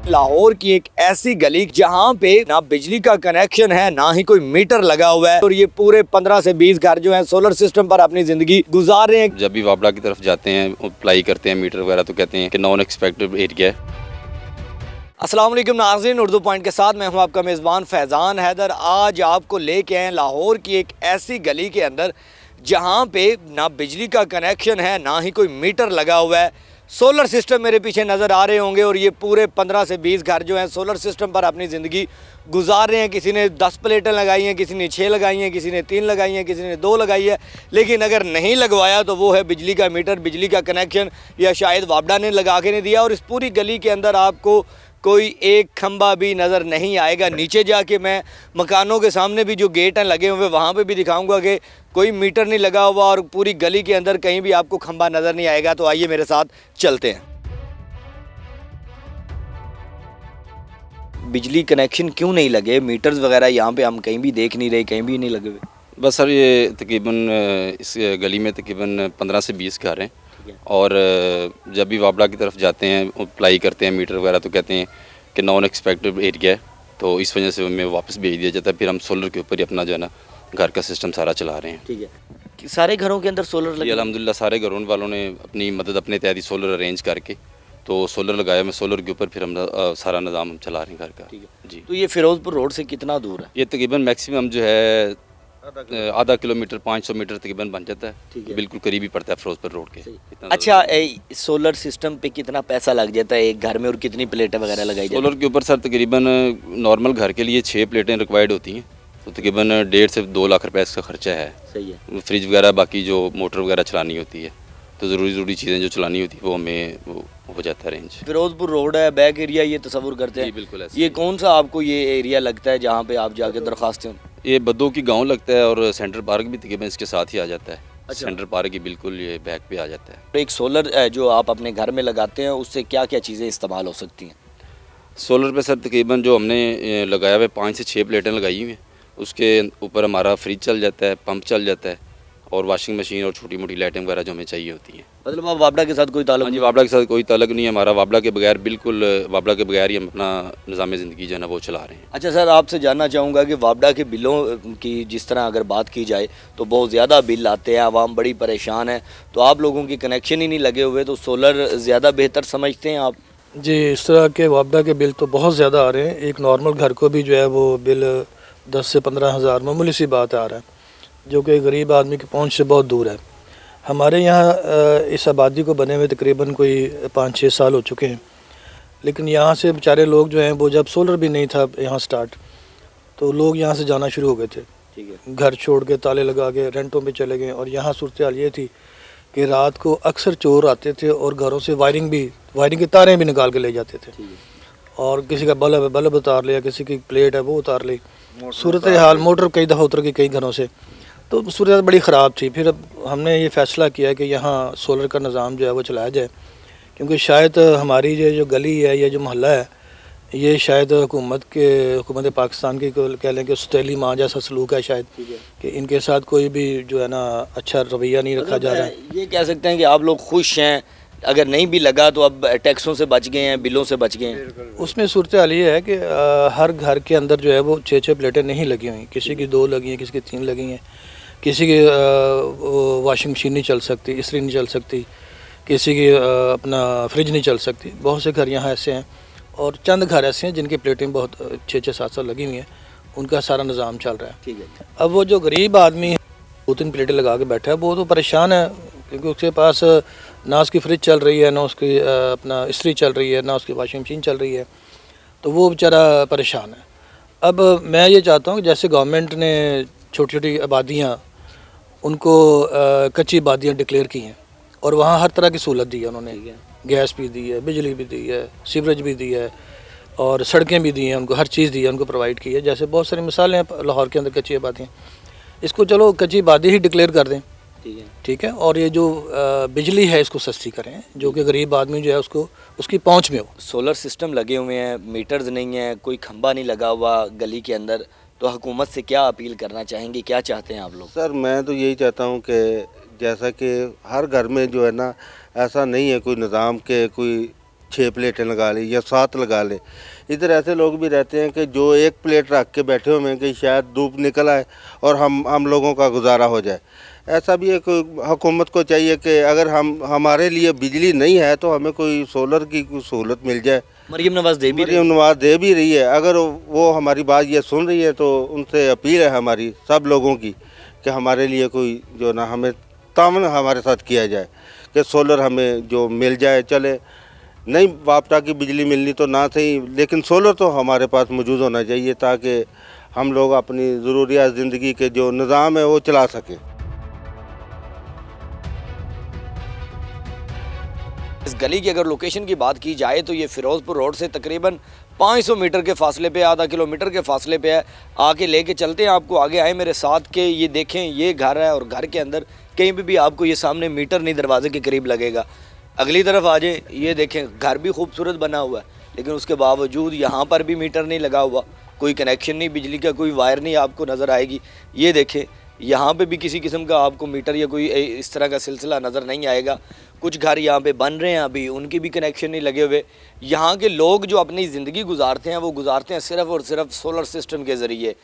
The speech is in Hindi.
लाहौर की एक ऐसी गली जहां पे ना बिजली का कनेक्शन है ना ही कोई मीटर लगा हुआ है और ये पूरे 15 से 20 घर जो हैं सोलर सिस्टम पर अपनी जिंदगी गुजार रहे हैं। जब भी वापडा की तरफ जाते हैं अप्लाई करते हैं मीटर वगैरह तो कहते हैं कि नॉन एक्सपेक्टेड एरिया है। अस्सलाम वालेकुम नाज़रीन, उर्दू पॉइंट के साथ मैं हूं आपका मेज़बान फैज़ान हैदर। आज आपको लेके आए लाहौर की एक ऐसी गली के अंदर जहां पे ना बिजली का कनेक्शन है ना ही कोई मीटर लगा हुआ है। सोलर सिस्टम मेरे पीछे नज़र आ रहे होंगे और ये पूरे 15 से 20 घर जो हैं सोलर सिस्टम पर अपनी ज़िंदगी गुजार रहे हैं। किसी ने 10 प्लेटें लगाई हैं, किसी ने 6 लगाई हैं, किसी ने 3 लगाई हैं, किसी ने 2 लगाई है। लेकिन अगर नहीं लगवाया तो वो है बिजली का मीटर, बिजली का कनेक्शन, या शायद वापडा ने लगा के नहीं दिया। और इस पूरी गली के अंदर आपको कोई एक खंबा भी नज़र नहीं आएगा। नीचे जाके मैं मकानों के सामने भी जो गेट हैं लगे हुए वहाँ पे भी दिखाऊंगा कि कोई मीटर नहीं लगा हुआ और पूरी गली के अंदर कहीं भी आपको खंबा नज़र नहीं आएगा। तो आइए मेरे साथ चलते हैं। बिजली कनेक्शन क्यों नहीं लगे? मीटर्स वगैरह यहाँ पे हम कहीं भी देख नहीं रहे, कहीं भी नहीं लगे हुए। बस सर ये तकरीबन इस गली में तकरीबन 15 से 20 घर हैं और जब भी वापडा की तरफ जाते हैं अप्लाई करते हैं मीटर वगैरह तो कहते हैं कि नॉन एक्सपेक्टेड एरिया है, तो इस वजह से हमें वापस भेज दिया जाता है। फिर हम सोलर के ऊपर ही अपना जो है ना घर का सिस्टम सारा चला रहे हैं। ठीक है, सारे घरों के अंदर सोलर लगे? अल्हम्दुलिल्लाह सारे घरों वालों ने अपनी मदद अपने तहत सोलर अरेंज करके तो सोलर लगाया। मैं सोलर के ऊपर फिर हम सारा निज़ाम हम चला रहे हैं घर का। ठीक है जी। तो ये फिरोजपुर रोड से कितना दूर है? ये तकरीबन मैक्सिमम जो है आधा किलोमीटर 500 मीटर तकरीबन बन जाता है। ठीक है, बिल्कुल करीबी पड़ता है फिरोजपुर रोड के। अच्छा, सोलर सिस्टम पे कितना पैसा लग जाता है एक घर में और कितनी प्लेटें वगैरह लगाई जाती हैं? सोलर के ऊपर सर तकरीबन नॉर्मल घर के लिए 6 प्लेटें रिक्वायर्ड होती हैं, तो तकरीबन 1.5 से 2 लाख रुपए इसका खर्चा है। सही है। फ्रिज वगैरह बाकी जो मोटर वगैरह चलानी होती है तो ज़रूरी चीज़ें जो चलानी होती है वो हमें वो हो जाता है अरेंज। फिरोजपुर रोड है, बैक एरिया ये तस्वुर करते हैं। बिल्कुल ऐसे। ये कौन सा आपको ये एरिया लगता है जहाँ पे आप जाके दरखास्तें? ये बद्दो की गांव लगता है और सेंटर पार्क भी तकरीबन इसके साथ ही आ जाता है। अच्छा। सेंटर पार्क ही बिल्कुल ये बैक पे आ जाता है। एक सोलर जो आप अपने घर में लगाते हैं उससे क्या क्या चीज़ें इस्तेमाल हो सकती हैं? सोलर पे सर तकरीबन जो हमने लगाया हुआ है 5 से 6 प्लेटें लगाई हुई हैं, उसके ऊपर हमारा फ्रिज चल जाता है, पंप चल जाता है और वॉशिंग मशीन और छोटी मोटी लाइटें वगैरह जो हमें चाहिए होती हैं। मतलब आप वापडा के साथ कोई ताल्लुक? जी, वापडा के साथ कोई ताल्लुक नहीं है हमारा। वापडा के बगैर बिल्कुल वापडा के बगैर ही हम अपना निज़ाम ज़िंदगी जो है ना वो चला रहे हैं। अच्छा सर, आपसे जानना चाहूँगा कि वापडा के बिलों की जिस तरह अगर बात की जाए तो बहुत ज़्यादा बिल आते हैं, आवाम बड़ी परेशान है, तो आप लोगों की कनेक्शन ही नहीं लगे हुए, तो सोलर ज़्यादा बेहतर समझते हैं आप? जी, इस तरह के वापडा के बिल तो बहुत ज़्यादा आ रहे हैं। एक नॉर्मल घर को भी जो है वो बिल 10 से 15 हज़ार मामूली सी बात आ रहा है, जो कि गरीब आदमी की पहुंच से बहुत दूर है। हमारे यहाँ इस आबादी को बने हुए तकरीबन कोई 5-6 साल हो चुके हैं, लेकिन यहाँ से बेचारे लोग जो हैं वो जब सोलर भी नहीं था यहाँ स्टार्ट, तो लोग यहाँ से जाना शुरू हो गए थे। ठीक है। घर छोड़ के ताले लगा के रेंटों पे चले गए। और यहाँ सूरत हाल ये थी कि रात को अक्सर चोर आते थे और घरों से वायरिंग की तारें भी निकाल के ले जाते थे। और किसी का बल्ब उतार लिया, किसी की प्लेट है वो उतार ली। सूरत हाल मोटर कई दफ़ा उतर गई कई घरों से, तो सूरत बड़ी ख़राब थी। फिर अब हमने ये फ़ैसला किया कि यहाँ सोलर का निज़ाम जो है वो चलाया जाए, क्योंकि शायद हमारी ये जो गली है, ये जो मोहल्ला है, ये शायद हुकूमत पाकिस्तान की कह लें कि सौतेली माँ जैसा सलूक है शायद, कि इनके साथ कोई भी जो है ना अच्छा रवैया नहीं रखा जा रहा है। ये कह सकते हैं कि आप लोग खुश हैं, अगर नहीं भी लगा तो अब टैक्सों से बच गए हैं, बिलों से बच गए हैं। उसमें सूरत हाल ये है कि हर घर के अंदर जो है वो 6-6 प्लेटें नहीं लगी हुई, किसी की 2 लगी हैं, किसी की 3 लगी हैं, किसी की वॉशिंग मशीन नहीं चल सकती, इस्त्री नहीं चल सकती, किसी की अपना फ्रिज नहीं चल सकती। बहुत से घर यहाँ ऐसे हैं और चंद घर ऐसे हैं जिनकी प्लेटें बहुत 6-6 7-7 लगी हुई हैं, उनका सारा निज़ाम चल रहा है। ठीक है। अब वो जो गरीब आदमी है 2-3 प्लेटें लगा के बैठा है, वो तो परेशान है, क्योंकि उसके पास ना उसकी फ्रिज चल रही है, ना उसकी अपना इस्त्री चल रही है, ना उसकी वॉशिंग मशीन चल रही है, तो वो बेचारा परेशान है। अब मैं ये चाहता हूँ कि जैसे गवर्नमेंट ने छोटी छोटी आबादियाँ उनको कच्ची आबादियाँ डिक्लेयर की हैं और वहाँ हर तरह की सहूलत दी है उन्होंने, गैस भी दी है, बिजली भी दी है, सीवरेज भी दी है और सड़कें भी दी हैं उनको, हर चीज़ दी है उनको, प्रोवाइड की है। जैसे बहुत सारी मिसालें हैं लाहौर के अंदर कच्ची आबादियाँ, इसको चलो कच्ची आबादी ही डिक्लेयर कर दें। ठीक है। और ये जो बिजली है इसको सस्ती करें, जो कि गरीब आदमी जो है उसको उसकी पहुंच में हो। सोलर सिस्टम लगे हुए हैं, मीटर्स नहीं हैं, कोई खंबा नहीं लगा हुआ गली के अंदर, तो हुकूमत से क्या अपील करना चाहेंगे, क्या चाहते हैं आप लोग? सर मैं तो यही चाहता हूँ कि जैसा कि हर घर में जो है ना ऐसा नहीं है कोई निज़ाम के कोई 6 प्लेटें लगा लें या 7 लगा लें। इधर ऐसे लोग भी रहते हैं कि जो एक प्लेट रख के बैठे हुए हैं कि शायद धूप निकल आए और हम लोगों का गुजारा हो जाए। ऐसा भी एक हुकूमत को चाहिए कि अगर हमारे लिए बिजली नहीं है तो हमें कोई सोलर की कोई सहूलत मिल जाए। मरीम नवाज दे भी रही है। मरीम नवाज दे भी रही है। अगर वो हमारी बात ये सुन रही है तो उनसे अपील है हमारी सब लोगों की कि हमारे लिए कोई जो ना हमें तामन हमारे साथ किया जाए कि सोलर हमें जो मिल जाए। चले नहीं वापटा की बिजली मिलनी तो ना सही, लेकिन सोलर तो हमारे पास मौजूद होना चाहिए ताकि हम लोग अपनी ज़रूरियात ज़िंदगी के जो निज़ाम है वो चला सकें। इस गली की अगर लोकेशन की बात की जाए तो ये फिरोज़पुर रोड से तकरीबन 500 मीटर के फासले पे, आधा किलोमीटर के फासले पे है। आके लेके चलते हैं आपको, आगे आए मेरे साथ के ये देखें ये घर है और घर के अंदर कहीं भी आपको ये सामने मीटर नहीं दरवाजे के करीब लगेगा। अगली तरफ आ जाए, ये देखें घर भी खूबसूरत बना हुआ है लेकिन उसके बावजूद यहाँ पर भी मीटर नहीं लगा हुआ, कोई कनेक्शन नहीं, बिजली का कोई वायर नहीं आपको नज़र आएगी। ये देखें यहाँ पे भी किसी किस्म का आपको मीटर या कोई इस तरह का सिलसिला नज़र नहीं आएगा। कुछ घर यहाँ पे बन रहे हैं अभी, उनकी भी कनेक्शन नहीं लगे हुए। यहाँ के लोग जो अपनी ज़िंदगी गुजारते हैं वो गुजारते हैं सिर्फ़ और सिर्फ सोलर सिस्टम के ज़रिए।